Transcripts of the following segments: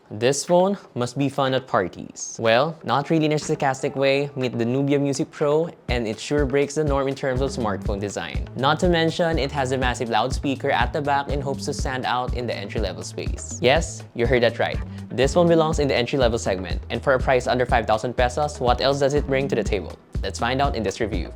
This phone must be fun at parties. Well, not really in a sarcastic way, meet the Nubia Music Pro, and it sure breaks the norm in terms of smartphone design. Not to mention, it has a massive loudspeaker at the back in hopes to stand out in the entry-level space. Yes, you heard that right. This phone belongs in the entry-level segment, and for a price under 5,000 pesos, what else does it bring to the table? Let's find out in this review.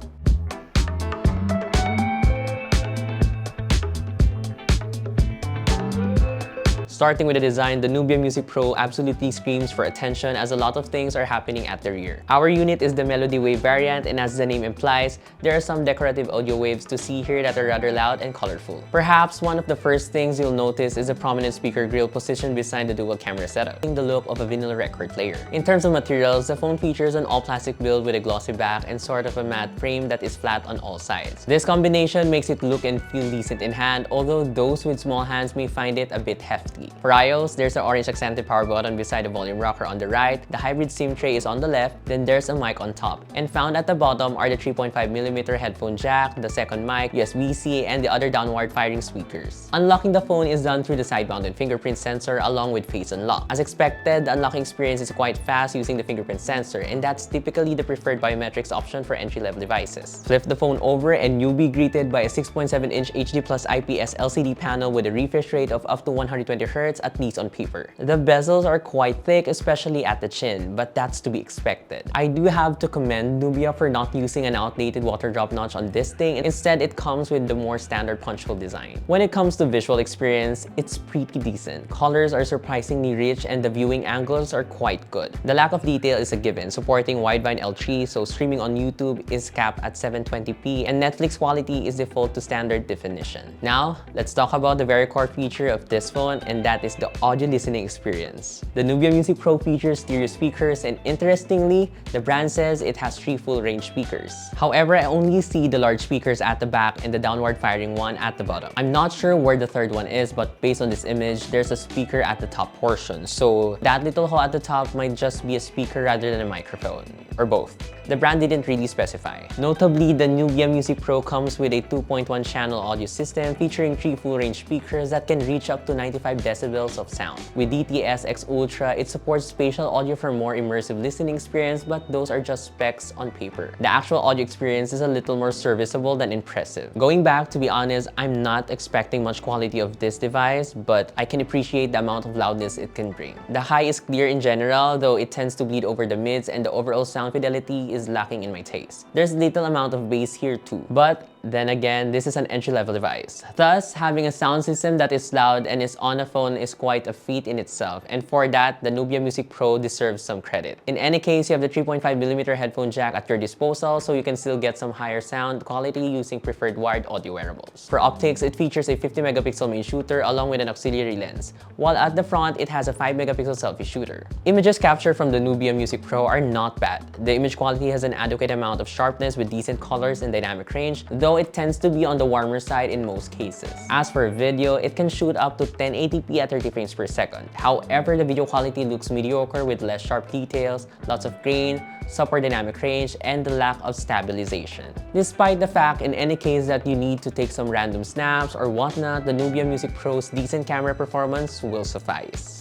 Starting with the design, the Nubia Music Pro absolutely screams for attention as a lot of things are happening at the rear. Our unit is the Melody Wave variant, and as the name implies, there are some decorative audio waves to see here that are rather loud and colorful. Perhaps one of the first things you'll notice is a prominent speaker grille positioned beside the dual camera setup, giving the look of a vinyl record player. In terms of materials, the phone features an all-plastic build with a glossy back and sort of a matte frame that is flat on all sides. This combination makes it look and feel decent in hand, although those with small hands may find it a bit hefty. For iOS, there's an orange accented power button beside the volume rocker on the right, the hybrid SIM tray is on the left, then there's a mic on top. And found at the bottom are the 3.5mm headphone jack, the second mic, USB-C, and the other downward firing speakers. Unlocking the phone is done through the side-mounted fingerprint sensor along with face unlock. As expected, the unlocking experience is quite fast using the fingerprint sensor, and that's typically the preferred biometrics option for entry-level devices. Flip the phone over and you'll be greeted by a 6.7-inch HD Plus IPS LCD panel with a refresh rate of up to 120Hz, at least on paper. The bezels are quite thick, especially at the chin, but that's to be expected. I do have to commend Nubia for not using an outdated water drop notch on this thing, and instead it comes with the more standard punch hole design. When it comes to visual experience, it's pretty decent. Colors are surprisingly rich and the viewing angles are quite good. The lack of detail is a given, supporting wideband L3, so streaming on YouTube is capped at 720p and Netflix quality is default to standard definition. Now, let's talk about the very core feature of this phone, and that is the audio listening experience. The Nubia Music Pro features stereo speakers, and interestingly, the brand says it has 3 full-range speakers. However, I only see the large speakers at the back and the downward firing one at the bottom. I'm not sure where the third one is, but based on this image, there's a speaker at the top portion, so that little hole at the top might just be a speaker rather than a microphone, or both. The brand didn't really specify. Notably, the Nubia Music Pro comes with a 2.1 channel audio system featuring 3 full-range speakers that can reach up to 95 decibels of sound. With DTS X Ultra, it supports spatial audio for more immersive listening experience, but those are just specs on paper. The actual audio experience is a little more serviceable than impressive. Going back, to be honest, I'm not expecting much quality of this device, but I can appreciate the amount of loudness it can bring. The high is clear in general, though it tends to bleed over the mids, and the overall sound fidelity is lacking in my taste. There's little amount of bass here too, but then again, this is an entry-level device. Thus, having a sound system that is loud and is on a phone is quite a feat in itself, and for that, the Nubia Music Pro deserves some credit. In any case, you have the 3.5mm headphone jack at your disposal, so you can still get some higher sound quality using preferred wired audio wearables. For optics, it features a 50-megapixel main shooter along with an auxiliary lens, while at the front, it has a 5-megapixel selfie shooter. Images captured from the Nubia Music Pro are not bad. The image quality has an adequate amount of sharpness with decent colors and dynamic range, though it tends to be on the warmer side in most cases. As for video, it can shoot up to 1080p at 30 frames per second. However, the video quality looks mediocre with less sharp details, lots of grain, subpar dynamic range, and the lack of stabilization. Despite the fact, in any case, that you need to take some random snaps or whatnot, the Nubia Music Pro's decent camera performance will suffice.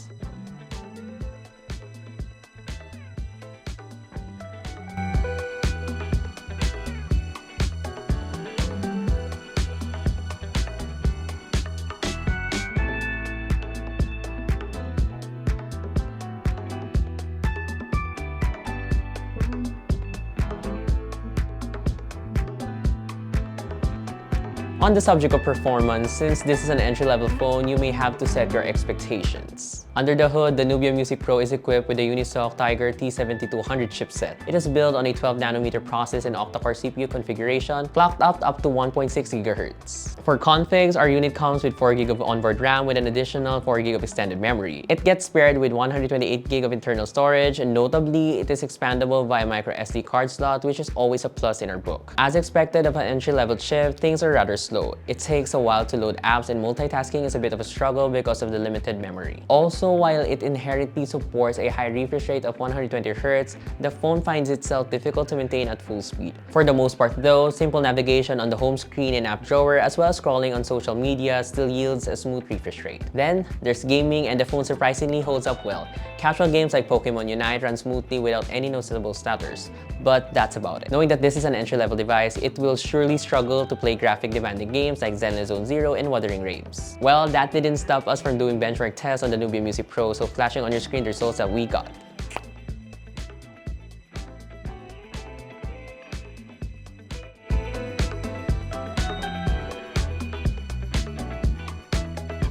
On the subject of performance, since this is an entry-level phone, you may have to set your expectations. Under the hood, the Nubia Music Pro is equipped with a Unisoc Tiger T7200 chipset. It is built on a 12nm process and octa-core CPU configuration, clocked up to 1.6 GHz. For configs, our unit comes with 4GB of onboard RAM with an additional 4GB of extended memory. It gets paired with 128GB of internal storage, and notably, it is expandable via micro SD card slot, which is always a plus in our book. As expected of an entry-level chip, things are rather slow. It takes a while to load apps, and multitasking is a bit of a struggle because of the limited memory. Also, Also, while it inherently supports a high refresh rate of 120Hz, the phone finds itself difficult to maintain at full speed. For the most part though, simple navigation on the home screen and app drawer as well as scrolling on social media still yields a smooth refresh rate. Then, there's gaming, and the phone surprisingly holds up well. Casual games like Pokemon Unite run smoothly without any noticeable stutters. But that's about it. Knowing that this is an entry-level device, it will surely struggle to play graphic-demanding games like Zenless Zone Zero and Wuthering Waves. Well, that didn't stop us from doing benchmark tests on the Nubia Music Pro, so flashing on your screen the results that we got.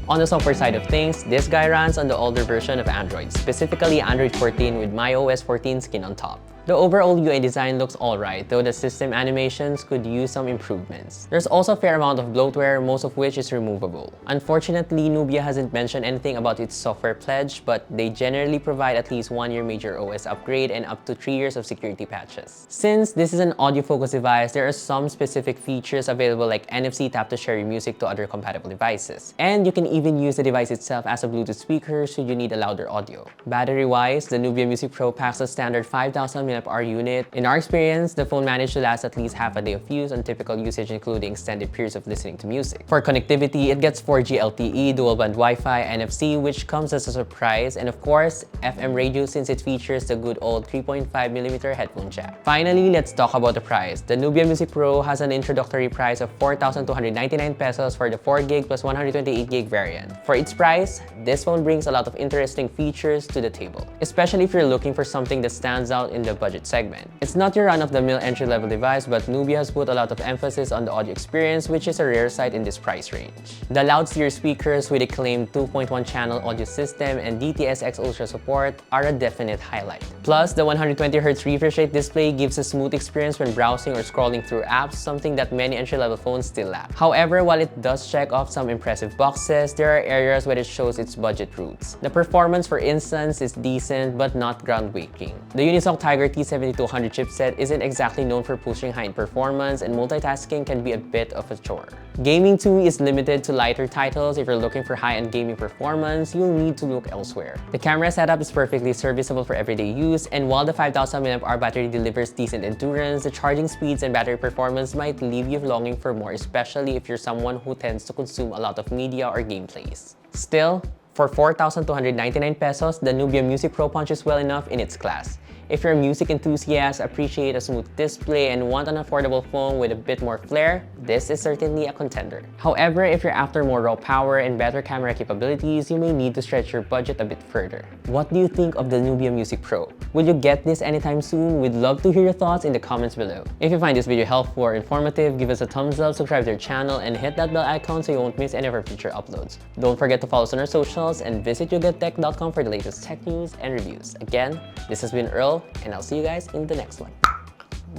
On the software side of things, this guy runs on the older version of Android, specifically Android 14 with iOS 14 skin on top. The overall UI design looks alright, though the system animations could use some improvements. There's also a fair amount of bloatware, most of which is removable. Unfortunately, Nubia hasn't mentioned anything about its software pledge, but they generally provide at least 1 year major OS upgrade and up to 3 years of security patches. Since this is an audio-focused device, there are some specific features available like NFC tap to share your music to other compatible devices. And you can even use the device itself as a Bluetooth speaker should you need a louder audio. Battery-wise, the Nubia Music Pro packs a standard 5000 mAh unit. In our experience, the phone managed to last at least half a day of use on typical usage, including extended periods of listening to music. For connectivity, it gets 4G LTE, dual-band Wi-Fi, NFC, which comes as a surprise, and of course, FM radio since it features the good old 3.5mm headphone jack. Finally, let's talk about the price. The Nubia Music Pro has an introductory price of 4,299 pesos for the 4GB plus 128GB variant. For its price, this phone brings a lot of interesting features to the table, especially if you're looking for something that stands out in the budget segment. It's not your run-of-the-mill entry-level device, but Nubia has put a lot of emphasis on the audio experience, which is a rare sight in this price range. The loud stereo speakers with a claimed 2.1-channel audio system and DTS:X Ultra support are a definite highlight. Plus, the 120Hz refresh rate display gives a smooth experience when browsing or scrolling through apps, something that many entry-level phones still lack. However, while it does check off some impressive boxes, there are areas where it shows its budget roots. The performance, for instance, is decent but not groundbreaking. The Unisoc Tiger T7200 chipset isn't exactly known for pushing high-end performance, and multitasking can be a bit of a chore. Gaming too is limited to lighter titles. If you're looking for high-end gaming performance, you'll need to look elsewhere. The camera setup is perfectly serviceable for everyday use, and while the 5000 mAh battery delivers decent endurance, the charging speeds and battery performance might leave you longing for more, especially if you're someone who tends to consume a lot of media or gameplays. Still, for 4,299 pesos, the Nubia Music Pro punches well enough in its class. If you're a music enthusiast, appreciate a smooth display, and want an affordable phone with a bit more flair, this is certainly a contender. However, if you're after more raw power and better camera capabilities, you may need to stretch your budget a bit further. What do you think of the Nubia Music Pro? Will you get this anytime soon? We'd love to hear your thoughts in the comments below. If you find this video helpful or informative, give us a thumbs up, subscribe to our channel, and hit that bell icon so you won't miss any of our future uploads. Don't forget to follow us on our socials and visit yougettech.com for the latest tech news and reviews. Again, this has been Earl, and I'll see you guys in the next one.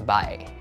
Bye!